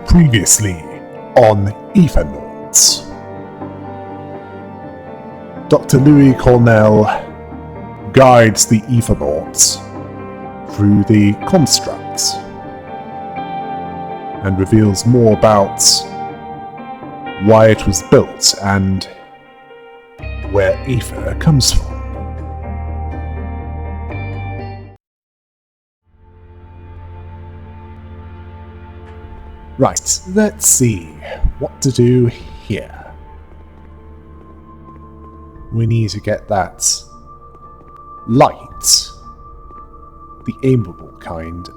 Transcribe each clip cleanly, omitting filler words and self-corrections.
Previously on Aethernaut. Dr. Louis Cornell guides the Aethernauts through the construct and reveals more about why it was built and where Aether comes from. Right, let's see what to do here. We need to get that light, the aimable kind,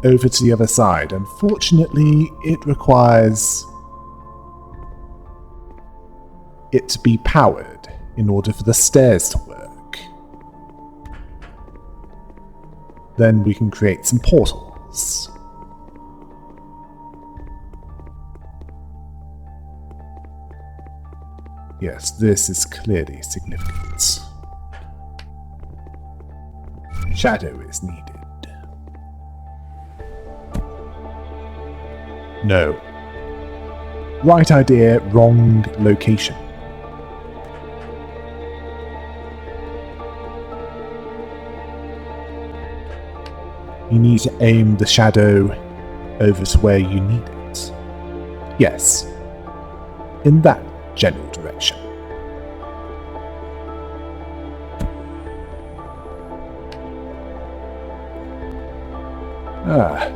over to the other side. Unfortunately, it requires it to be powered in order for the stairs to work. Then we can create some portals. Yes, this is clearly significant. Shadow is needed. No. Right idea, wrong location. You need to aim the shadow over to where you need it. Yes. In that general direction.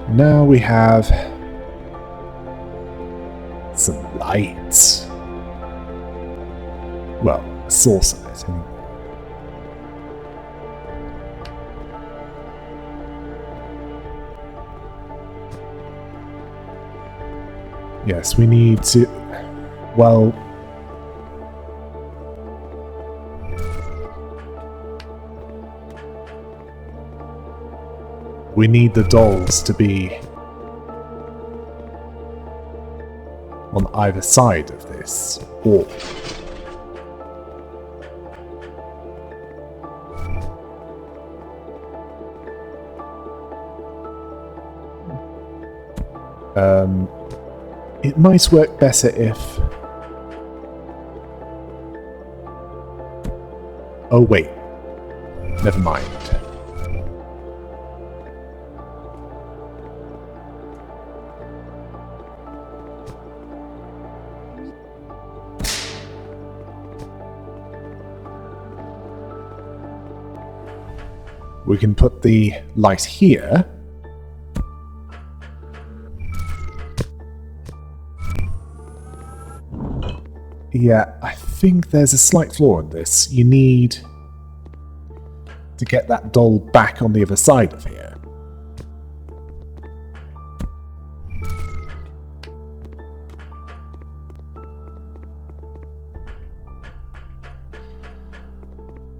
Now we have some light. Well, a source of it anyway. Yes, we need to... well... we need the dolls to be on either side of this wall. It might work better if... oh wait, never mind. We can put the light here. Yeah, I think there's a slight flaw in this. You need to get that doll back on the other side of here.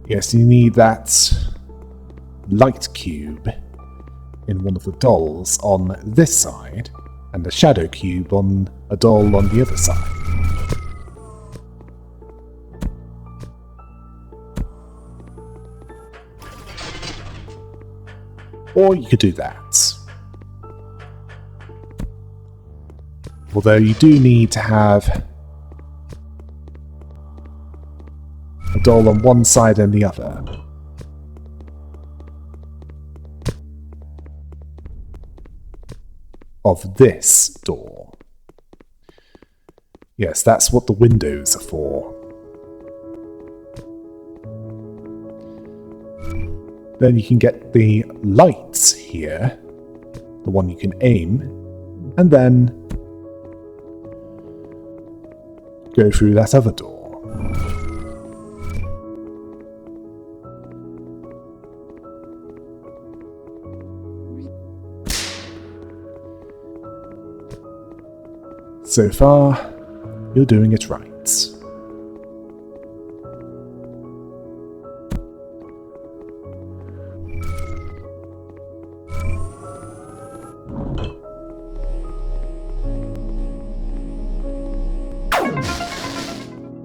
Yes, you need that light cube in one of the dolls on this side, and a shadow cube on a doll on the other side. Or you could do that. Although you do need to have a doll on one side and the other. Of this door. Yes, that's what the windows are for. Then you can get the lights here, the one you can aim, and then go through that other door. So far, you're doing it right.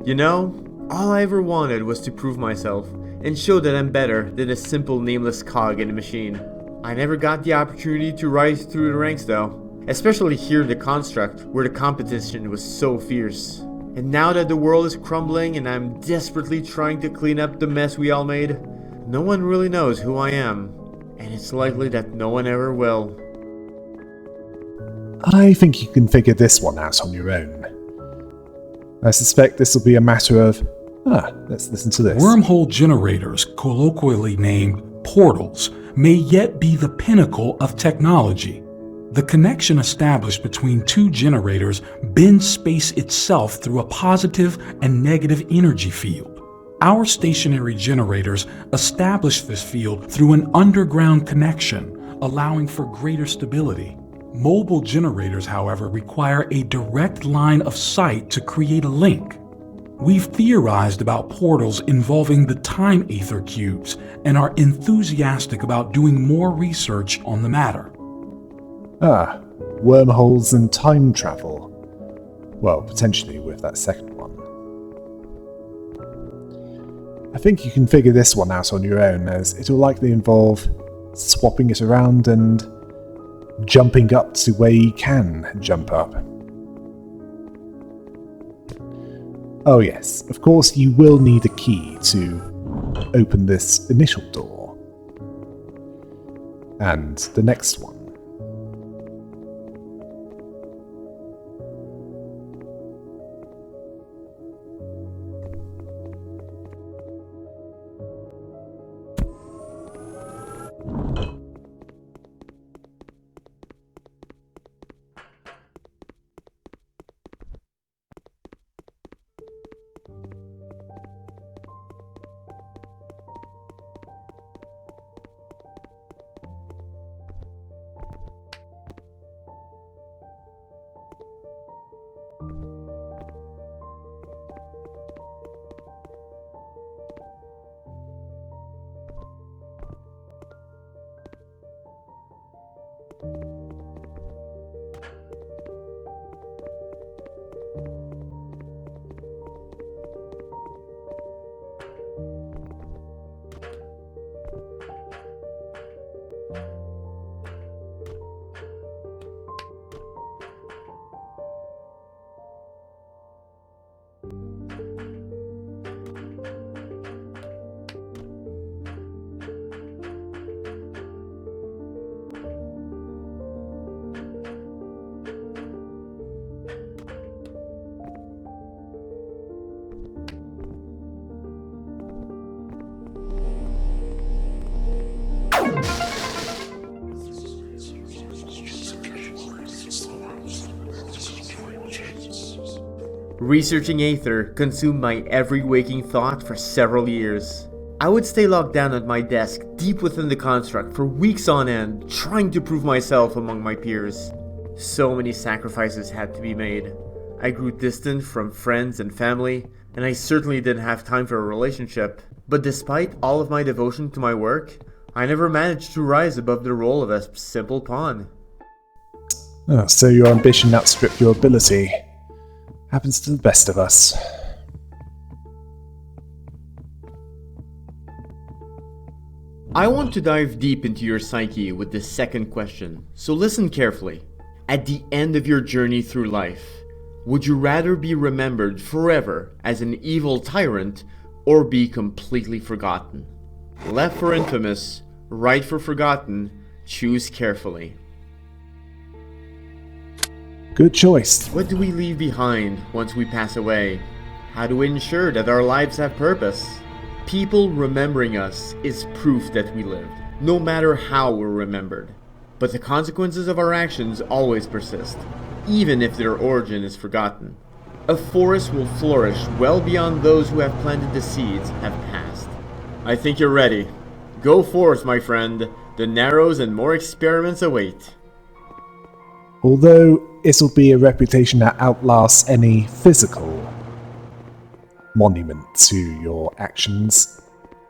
You know, all I ever wanted was to prove myself and show that I'm better than a simple nameless cog in a machine. I never got the opportunity to rise through the ranks though. especially here in the construct where the competition was so fierce. And now that the world is crumbling and I'm desperately trying to clean up the mess we all made, no one really knows who I am, and it's likely that no one ever will. I think you can figure this one out on your own. I suspect this will be a matter of... let's listen to this. Wormhole generators, colloquially named portals, may yet be the pinnacle of technology. The connection established between two generators bends space itself through a positive and negative energy field. Our stationary generators establish this field through an underground connection, allowing for greater stability. Mobile generators, however, require a direct line of sight to create a link. We've theorized about portals involving the time aether cubes and are enthusiastic about doing more research on the matter. Wormholes and time travel. Well, potentially with that second one. I think you can figure this one out on your own, as it'll likely involve swapping it around and jumping up to where you can jump up. Oh yes, of course you will need a key to open this initial door. And the next one. Researching Aether consumed my every waking thought for several years. I would stay locked down at my desk deep within the construct for weeks on end, trying to prove myself among my peers. So many sacrifices had to be made. I grew distant from friends and family, and I certainly didn't have time for a relationship. But despite all of my devotion to my work, I never managed to rise above the role of a simple pawn. Oh, so your ambition outstripped your ability. Happens to the best of us. I want to dive deep into your psyche with this second question, so listen carefully. At the end of your journey through life, would you rather be remembered forever as an evil tyrant or be completely forgotten? Left for infamous, right for forgotten, choose carefully. Good choice. What do we leave behind once we pass away? How do we ensure that our lives have purpose? People remembering us is proof that we lived, no matter how we're remembered. But the consequences of our actions always persist, even if their origin is forgotten. A forest will flourish well beyond those who have planted the seeds have passed. I think you're ready. Go forth, my friend. The Narrows and more experiments await. Although it'll be a reputation that outlasts any physical monument to your actions,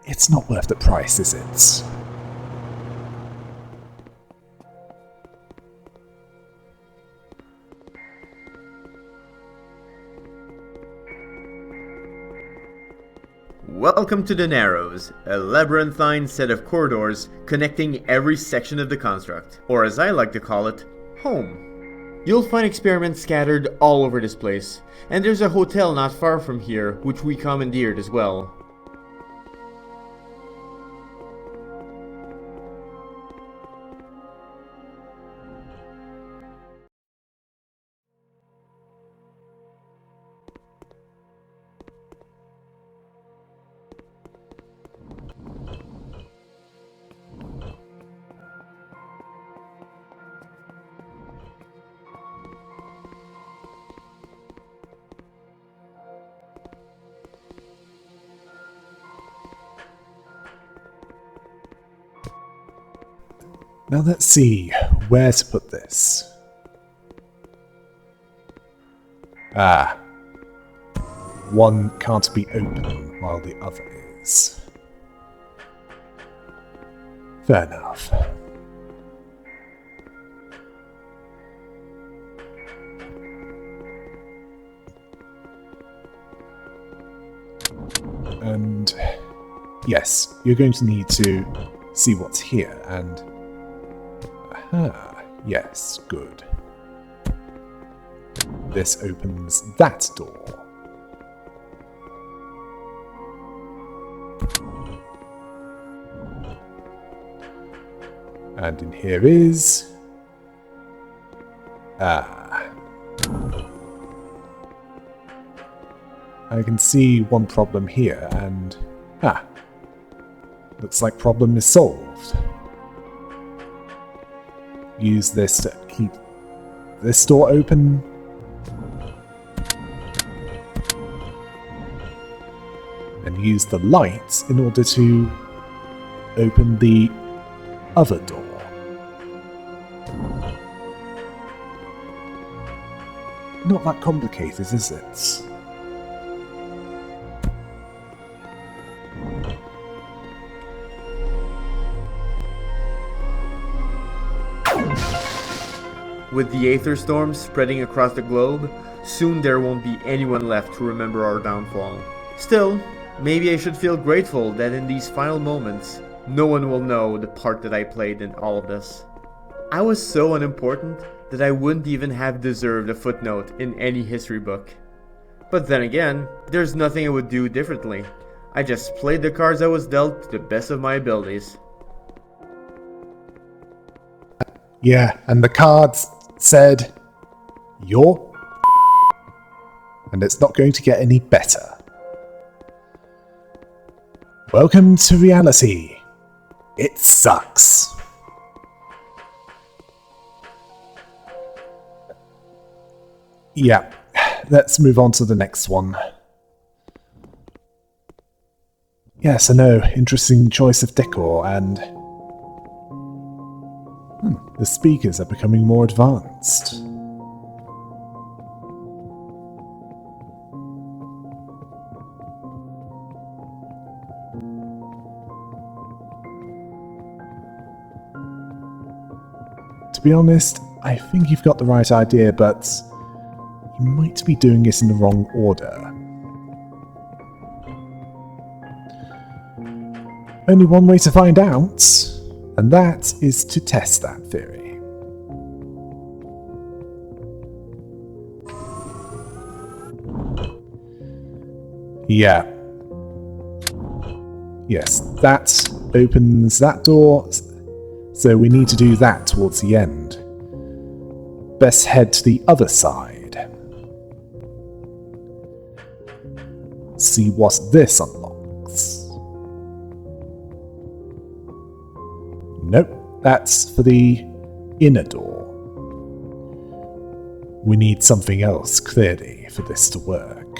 it's not worth the price, is it? Welcome to the Narrows, a labyrinthine set of corridors connecting every section of the construct, or as I like to call it, home. You'll find experiments scattered all over this place, and there's a hotel not far from here which we commandeered as well. Now let's see where to put this. Ah. One can't be open while the other is. Fair enough. And yes, you're going to need to see what's here and... Aha, yes, good. This opens that door. And in here is... Ah. I can see one problem here and... Ah. Looks like problem is solved. Use this to keep this door open. And use the light in order to open the other door. Not that complicated, is it? With the Aether storm spreading across the globe, soon there won't be anyone left to remember our downfall. Still, maybe I should feel grateful that in these final moments, no one will know the part that I played in all of this. I was so unimportant that I wouldn't even have deserved a footnote in any history book. But then again, there's nothing I would do differently. I just played the cards I was dealt to the best of my abilities. Yeah, and the cards said, "You're," and it's not going to get any better. Welcome to reality. It sucks. Yeah, let's move on to the next one. Yes, I know, interesting choice of decor, and the speakers are becoming more advanced. To be honest, I think you've got the right idea, but you might be doing it in the wrong order. Only one way to find out, and that is to test that theory. Yeah. Yes, that opens that door, so we need to do that towards the end. Best head to the other side. See what this unlocks. Nope, that's for the inner door. We need something else, clearly, for this to work.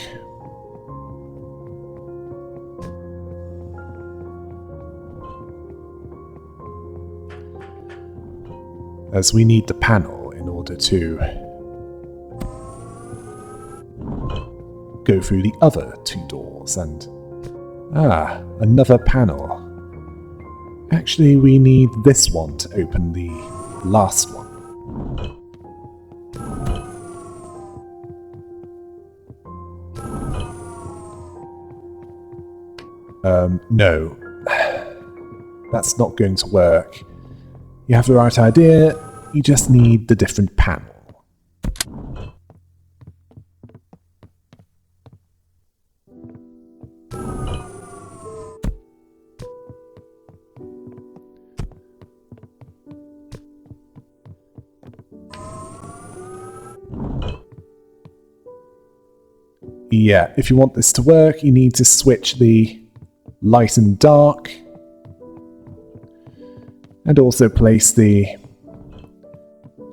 As we need the panel in order to go through the other two doors and... another panel. Actually, we need this one to open the last one. No. That's not going to work. You have the right idea, you just need the different panel. Yeah, if you want this to work, you need to switch the light and dark. And also place the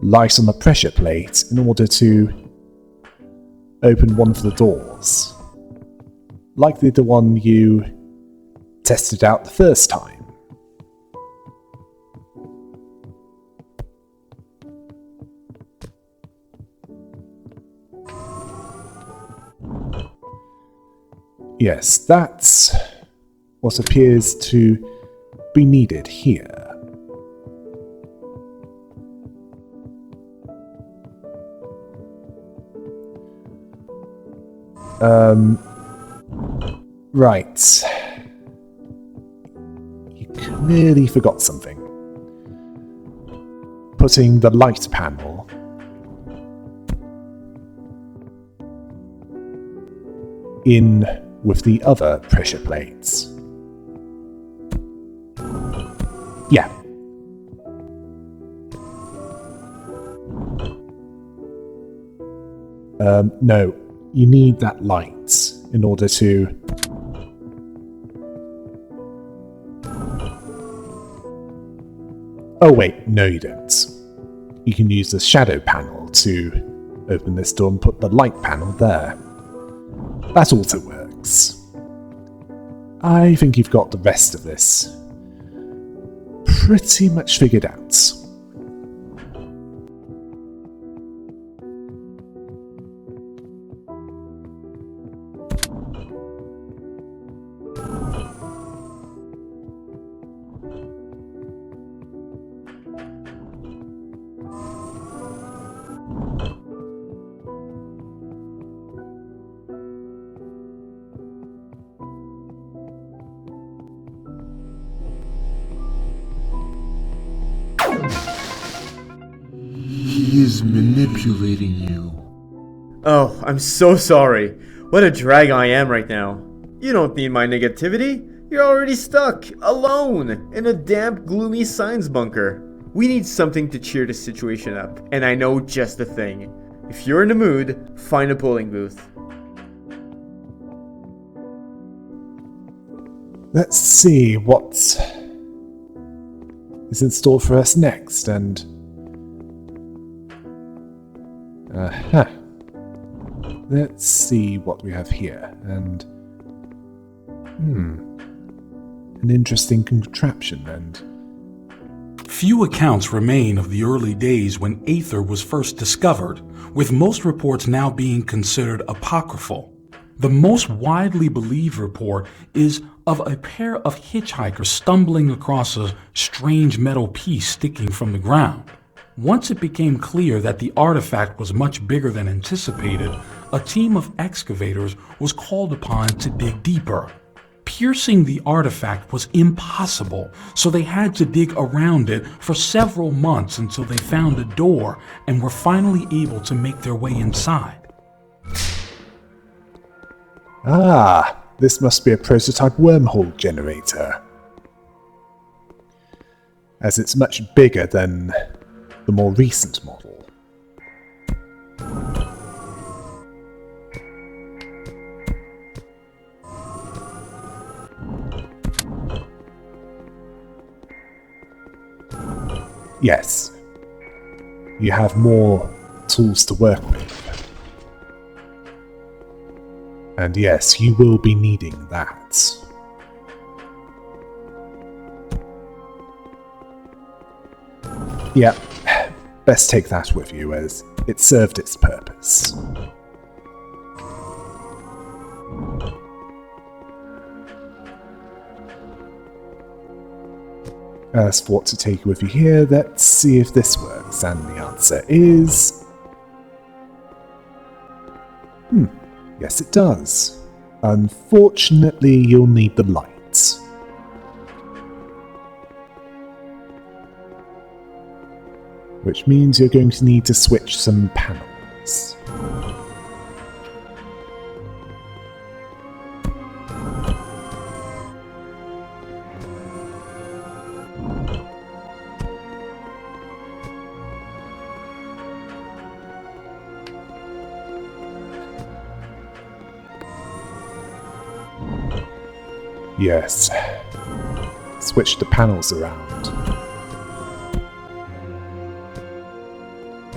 light on the pressure plate in order to open one of the doors. Likely the one you tested out the first time. Yes, that's what appears to be needed here. Right. You clearly forgot something. Putting the light panel in with the other pressure plates. Yeah. No, you need that light in order to... Oh wait, no you don't. You can use the shadow panel to open this door and put the light panel there. That also works. I think you've got the rest of this pretty much figured out. He is manipulating you. Oh, I'm so sorry. What a drag I am right now. You don't need my negativity. You're already stuck, alone, in a damp, gloomy science bunker. We need something to cheer the situation up, and I know just the thing. If you're in the mood, find a polling booth. Let's see what is in store for us next, and... Let's see what we have here, and... An interesting contraption, and... Few accounts remain of the early days when Aether was first discovered, with most reports now being considered apocryphal. The most widely believed report is of a pair of hitchhikers stumbling across a strange metal piece sticking from the ground. Once it became clear that the artifact was much bigger than anticipated, a team of excavators was called upon to dig deeper. Piercing the artifact was impossible, so they had to dig around it for several months until they found a door and were finally able to make their way inside. Ah, this must be a prototype wormhole generator, as it's much bigger than the more recent model. Yes, you have more tools to work with. And yes, you will be needing that. Yeah, best take that with you as it served its purpose. As for what to take with you here, let's see if this works, and the answer is... yes it does. Unfortunately, you'll need the lights. Which means you're going to need to switch some panels. Yes. Switch the panels around.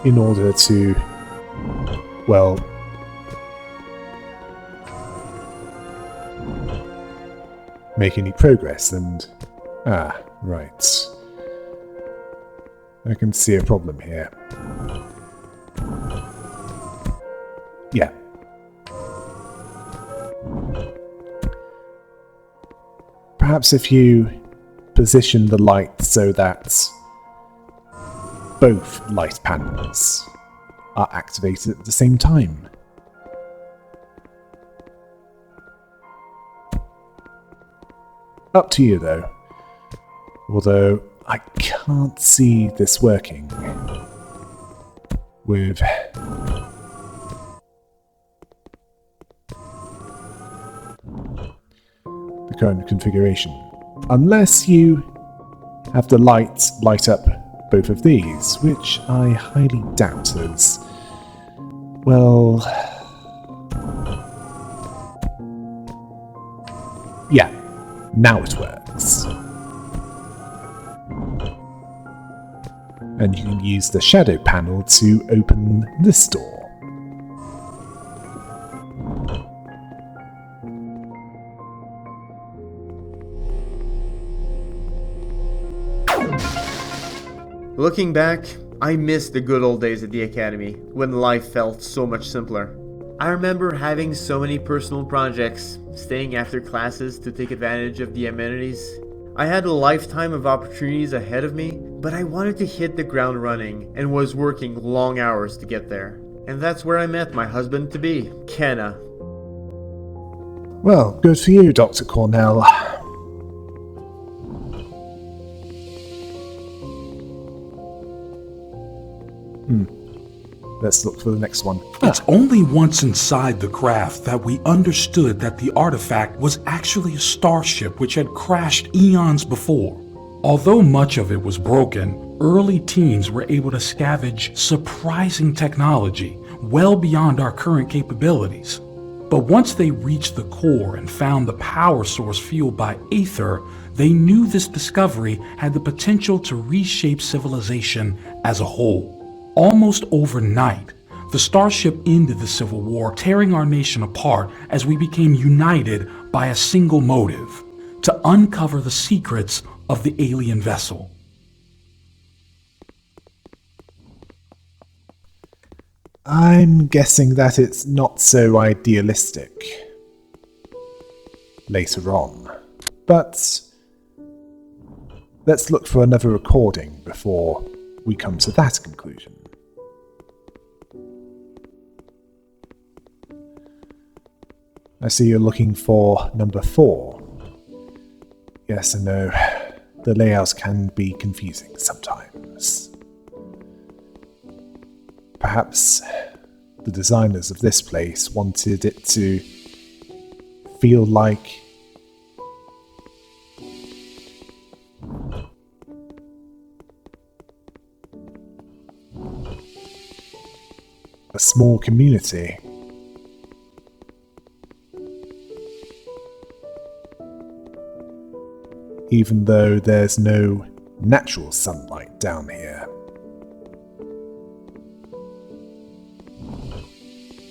In order to, well, make any progress, and right. I can see a problem here. Yeah. Perhaps if you position the light so that both light panels are activated at the same time. Up to you, though. Although, I can't see this working with the current configuration. Unless you have the light light up both of these, which I highly doubt as, well, yeah, now it works. And you can use the shadow panel to open this door. Looking back, I miss the good old days at the academy, when life felt so much simpler. I remember having so many personal projects, staying after classes to take advantage of the amenities. I had a lifetime of opportunities ahead of me, but I wanted to hit the ground running and was working long hours to get there. And that's where I met my husband-to-be, Kenna. Well, good for you, Dr. Cornell. Let's look for the next one. It's only once inside the craft that we understood that the artifact was actually a starship which had crashed eons before. Although much of it was broken, early teams were able to scavenge surprising technology well beyond our current capabilities. But once they reached the core and found the power source fueled by Aether, they knew this discovery had the potential to reshape civilization as a whole. Almost overnight, the starship ended the Civil War, tearing our nation apart as we became united by a single motive: to uncover the secrets of the alien vessel. I'm guessing that it's not so idealistic later on. But let's look for another recording before we come to that conclusion. I see you're looking for number 4. Yes, I know. The layouts can be confusing sometimes. Perhaps the designers of this place wanted it to feel like a small community. Even though there's no natural sunlight down here.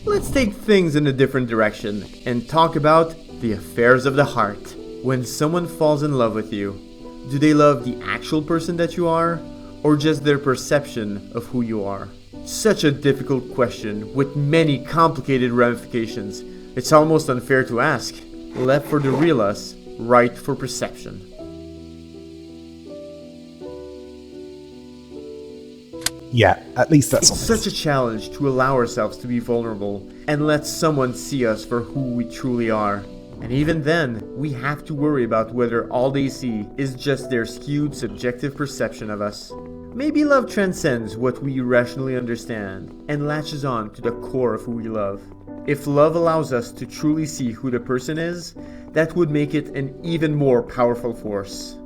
Let's take things in a different direction and talk about the affairs of the heart. When someone falls in love with you, do they love the actual person that you are, or just their perception of who you are? Such a difficult question with many complicated ramifications. It's almost unfair to ask. Left for the real us, right for perception. Yeah, at least that's It's honest. such a challenge to allow ourselves to be vulnerable and let someone see us for who we truly are. And even then, we have to worry about whether all they see is just their skewed subjective perception of us. Maybe love transcends what we rationally understand and latches on to the core of who we love. If love allows us to truly see who the person is, that would make it an even more powerful force.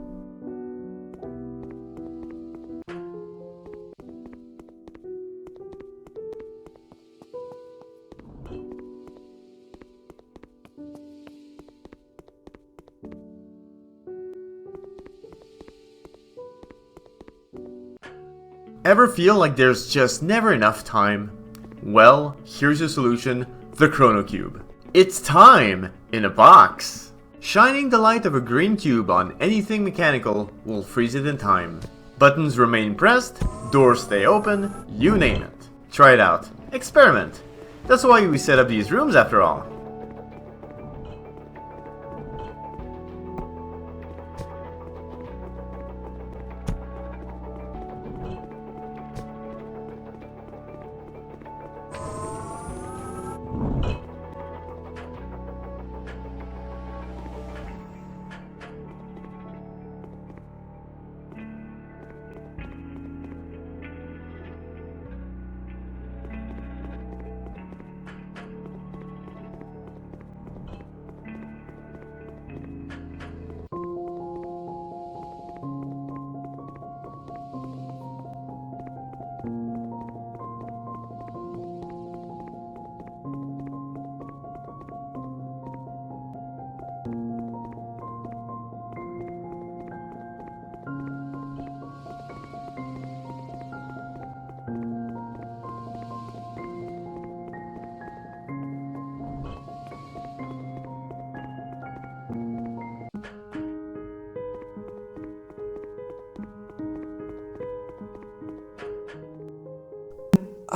Ever feel like there's just never enough time? Well, here's your solution, the Chrono Cube. It's time in a box! Shining the light of a green cube on anything mechanical will freeze it in time. Buttons remain pressed, doors stay open, you name it. Try it out. Experiment. That's why we set up these rooms after all.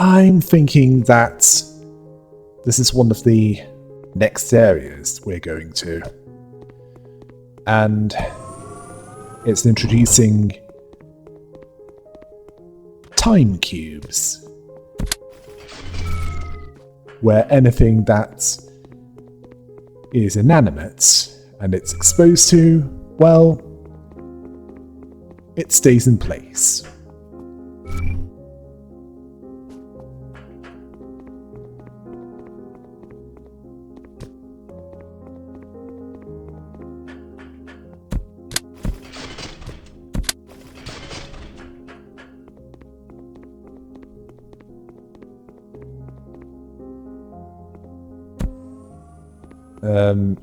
I'm thinking that this is one of the next areas we're going to. And it's introducing time cubes, where anything that is inanimate and it's exposed to, well, it stays in place.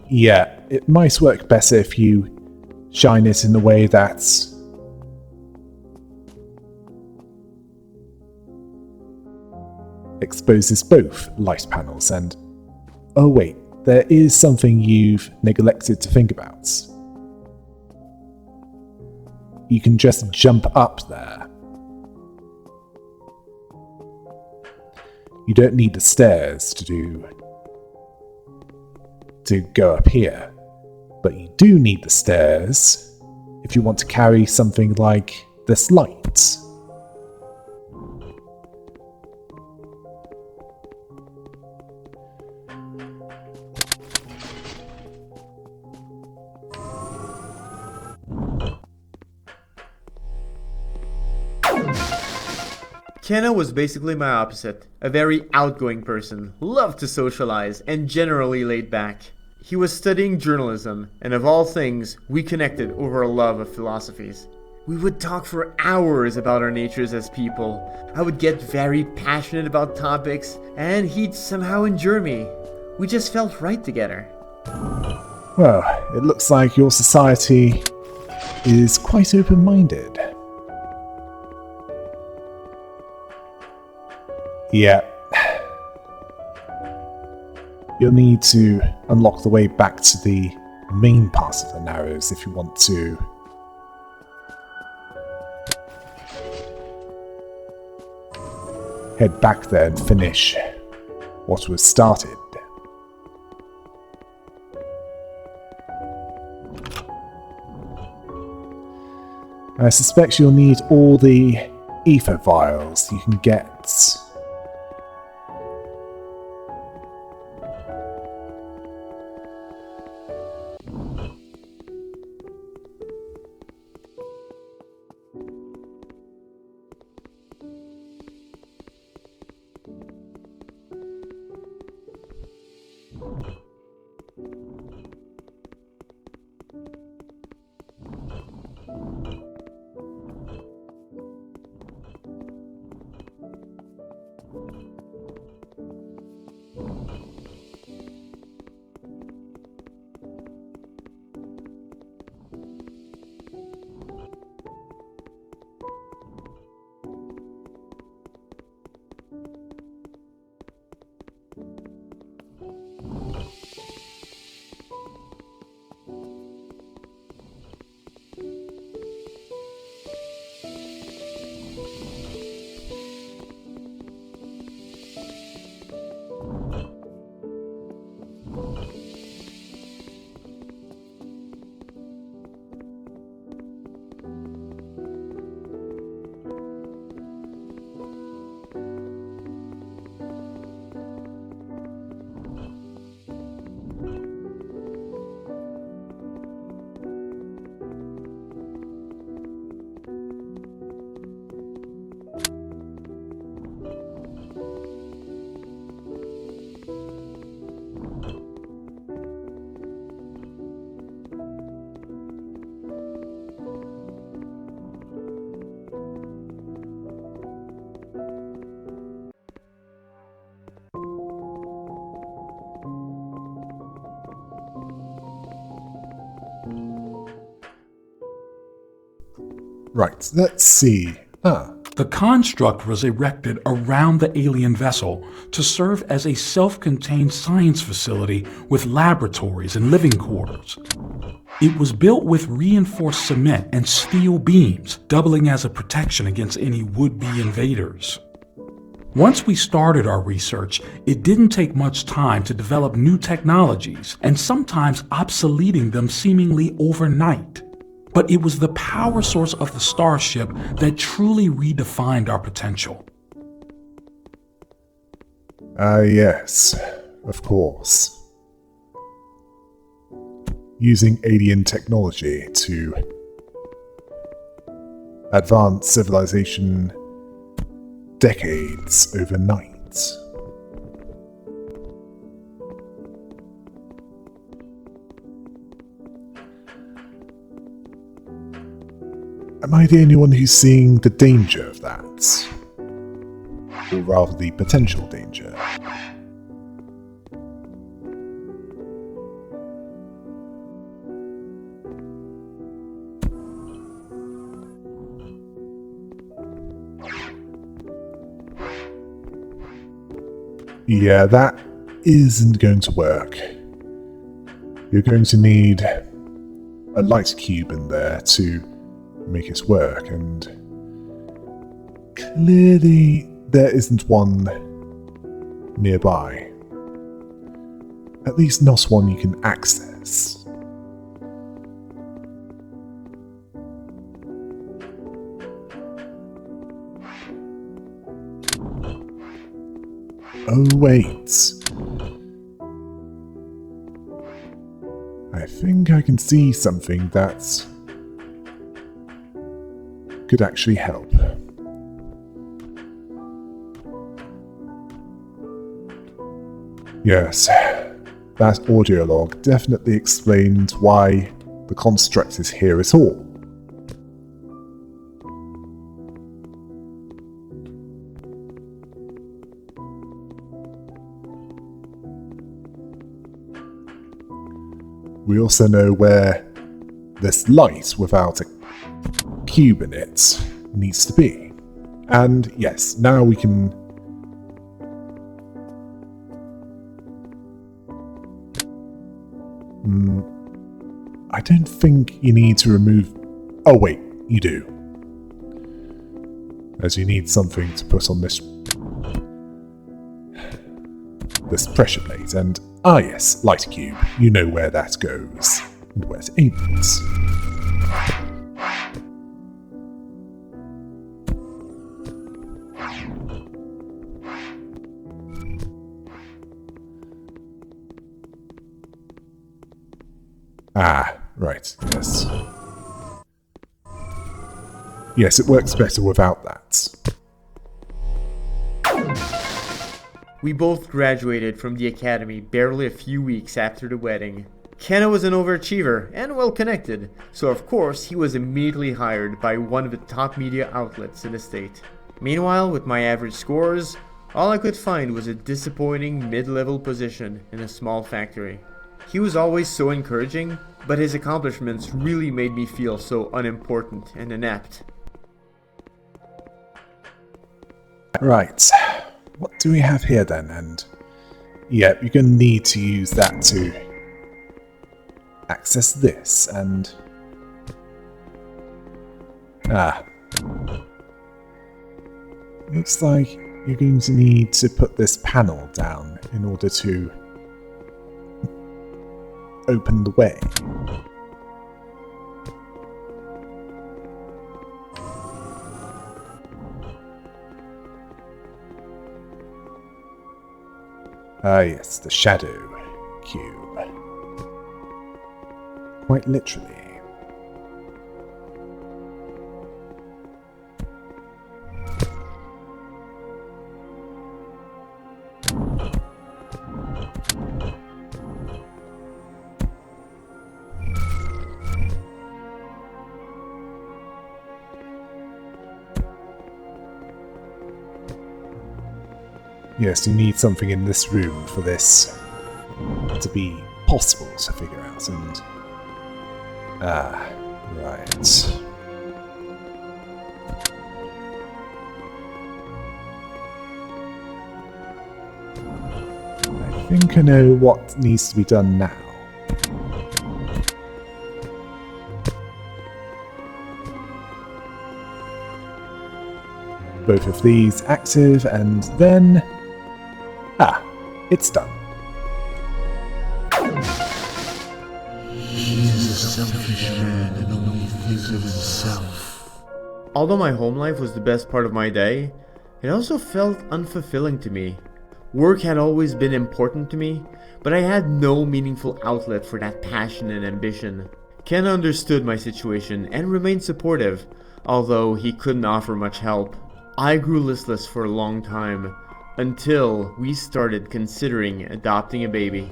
Yeah, it might work better if you shine it in a way that exposes both light panels and... Oh wait, there is something you've neglected to think about. You can just jump up there. You don't need the stairs to go up here, but you do need the stairs if you want to carry something like this light. Kenna was basically my opposite, a very outgoing person, loved to socialize, and generally laid back. He was studying journalism, and of all things, we connected over a love of philosophies. We would talk for hours about our natures as people. I would get very passionate about topics, and he'd somehow endure me. We just felt right together. Well, it looks like your society is quite open-minded. Yeah. You'll need to unlock the way back to the main part of the Narrows if you want to head back there and finish what was started. I suspect you'll need all the ether vials you can get. Right, let's see. The construct was erected around the alien vessel to serve as a self-contained science facility with laboratories and living quarters. It was built with reinforced cement and steel beams, doubling as a protection against any would-be invaders. Once we started our research, it didn't take much time to develop new technologies, and sometimes obsoleting them seemingly overnight. But it was the power source of the starship that truly redefined our potential. Yes, of course. Using alien technology to advance civilization decades overnight. Am I the only one who's seeing the danger of that? Or rather the potential danger? Yeah, that isn't going to work. You're going to need a light cube in there to make it work, and clearly there isn't one nearby. At least not one you can access. Oh wait. I think I can see something that could actually help. Yes, that audio log definitely explained why the construct is here at all. We also know where this light without a cube in it needs to be. And yes, now we can I don't think you need to remove... Oh wait, you do. As you need something to put on this pressure plate, and yes, light cube. You know where that goes, and where to aim it. Right, yes. Yes, it works better without that. We both graduated from the academy barely a few weeks after the wedding. Kenna was an overachiever and well connected, so of course he was immediately hired by one of the top media outlets in the state. Meanwhile, with my average scores, all I could find was a disappointing mid-level position in a small factory. He was always so encouraging, but his accomplishments really made me feel so unimportant and inept. Right. What do we have here then? And yeah, you're going to need to use that to access this, and looks like you're going to need to put this panel down in order to open the way. Yes, the shadow cube. Quite literally. Yes, you need something in this room for this to be possible to figure out, and... right. I think I know what needs to be done now. Both of these active, and then... Ah, it's done. He's a selfish man and only thinks of himself. Although my home life was the best part of my day, it also felt unfulfilling to me. Work had always been important to me, but I had no meaningful outlet for that passion and ambition. Ken understood my situation and remained supportive, although he couldn't offer much help. I grew listless for a long time, until we started considering adopting a baby.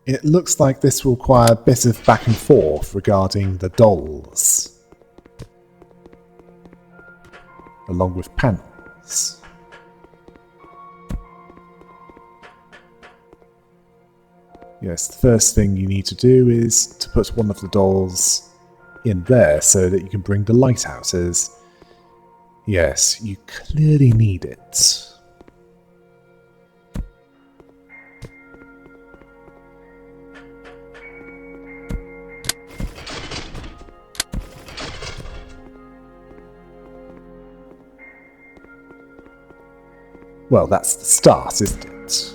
It looks like this will require a bit of back and forth regarding the dolls, along with panels. Yes, the first thing you need to do is to put one of the dolls in there so that you can bring the light out, as yes, you clearly need it. Well, that's the start, isn't it?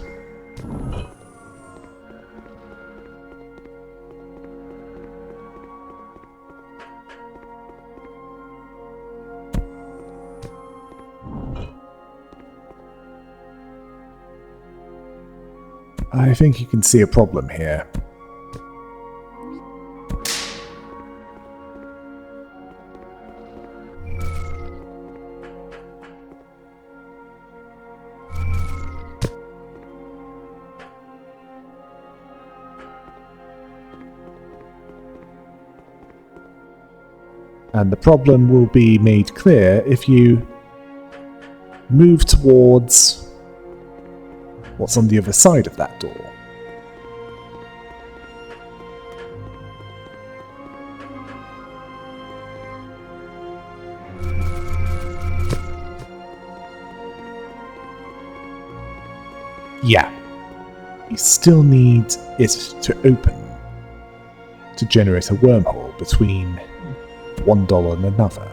I think you can see a problem here. And the problem will be made clear if you move towards what's on the other side of that door. Yeah. You still need it to open to generate a wormhole between one doll and another.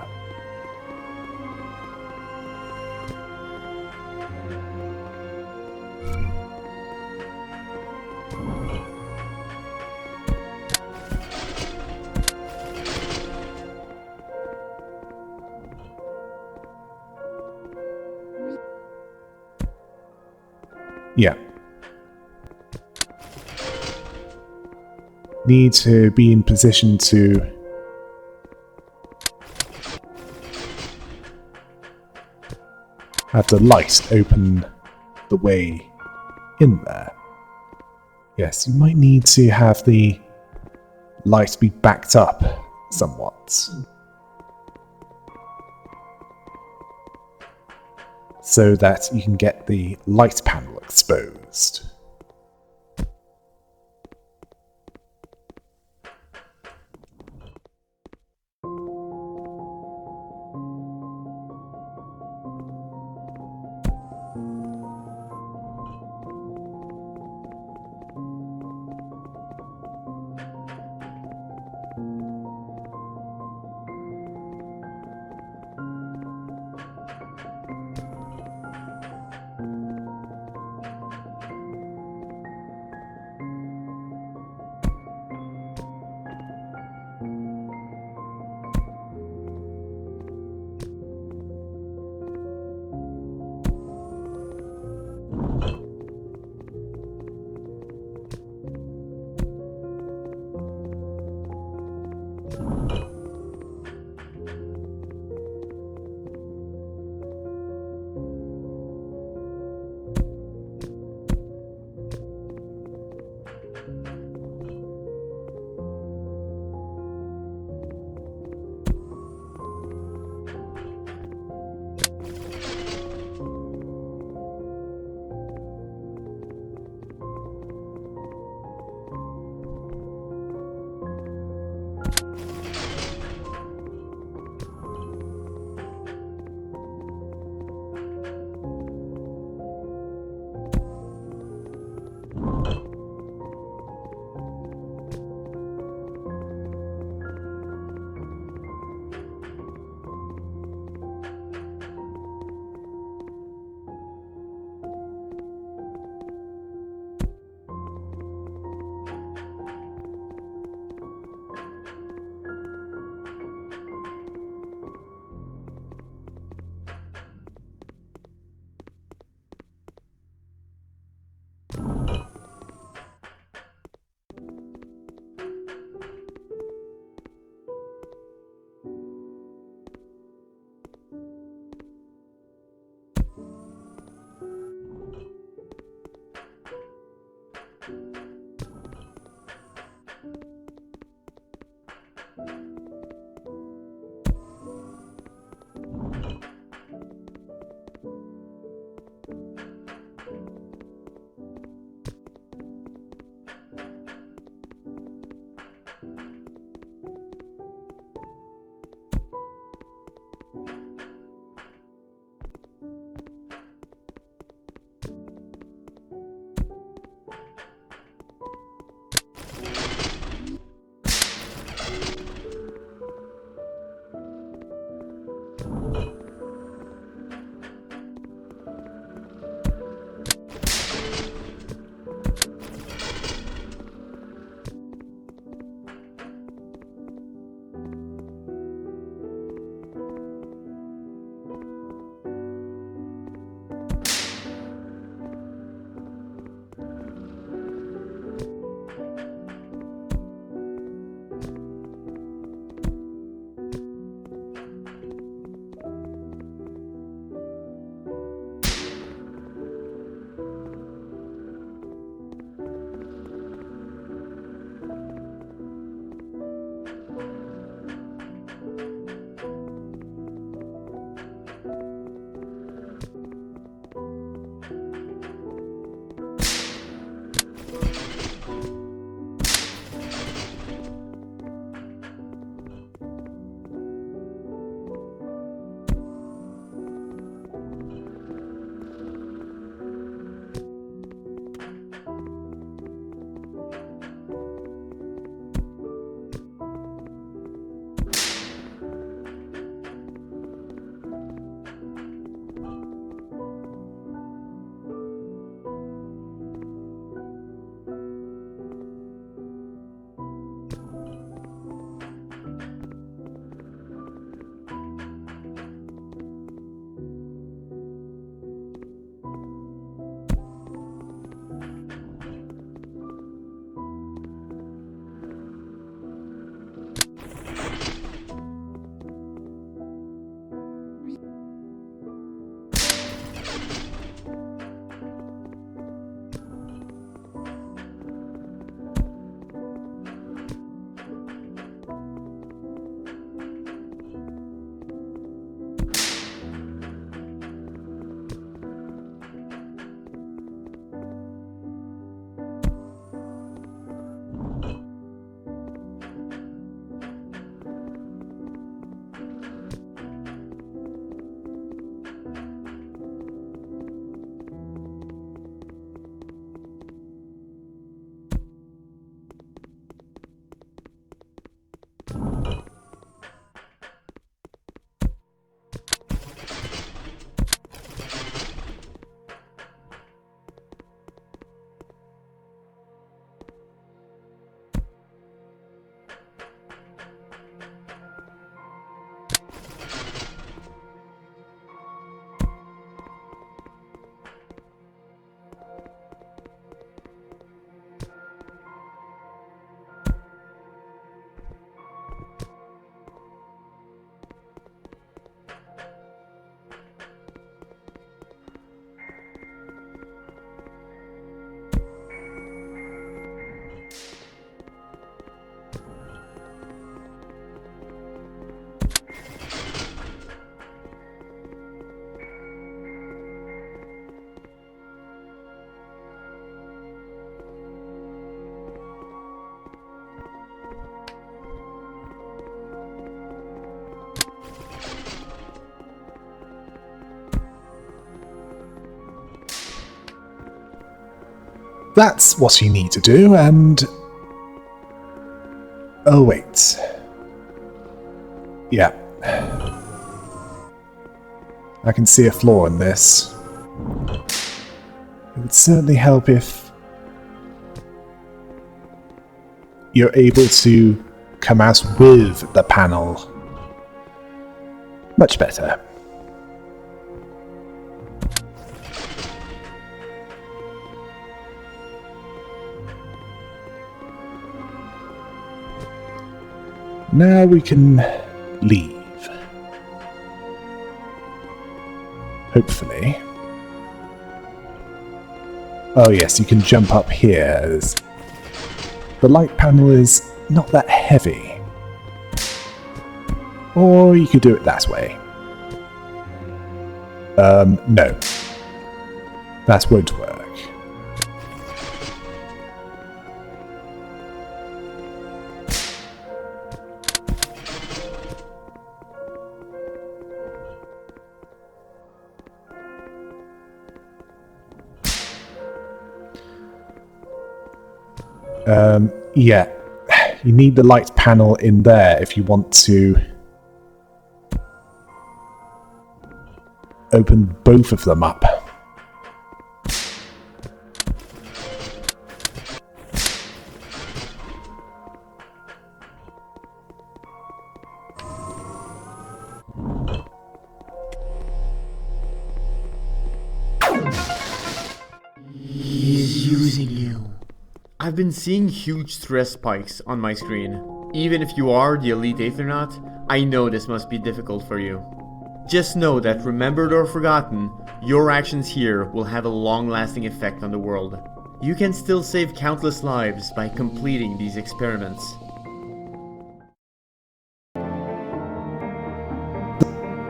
Yeah. Need to be in position to have the light open the way in there. Yes, you might need to have the light be backed up somewhat, so that you can get the light panel exposed. That's what you need to do, and... Oh, wait. Yeah. I can see a flaw in this. It would certainly help if you're able to come out with the panel. Much better. Now we can leave. Hopefully. Oh yes, you can jump up here. The light panel is not that heavy. Or you could do it that way. No. That won't work. Yeah. You need the light panel in there if you want to open both of them up. He's using you. I've been seeing huge stress spikes on my screen. Even if you are the elite Aethernaut, I know this must be difficult for you. Just know that, remembered or forgotten, your actions here will have a long-lasting effect on the world. You can still save countless lives by completing these experiments.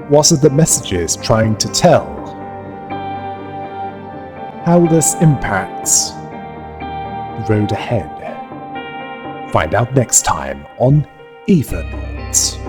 What are the messages trying to tell? How will this impact the road ahead? Find out next time on Aethernaut.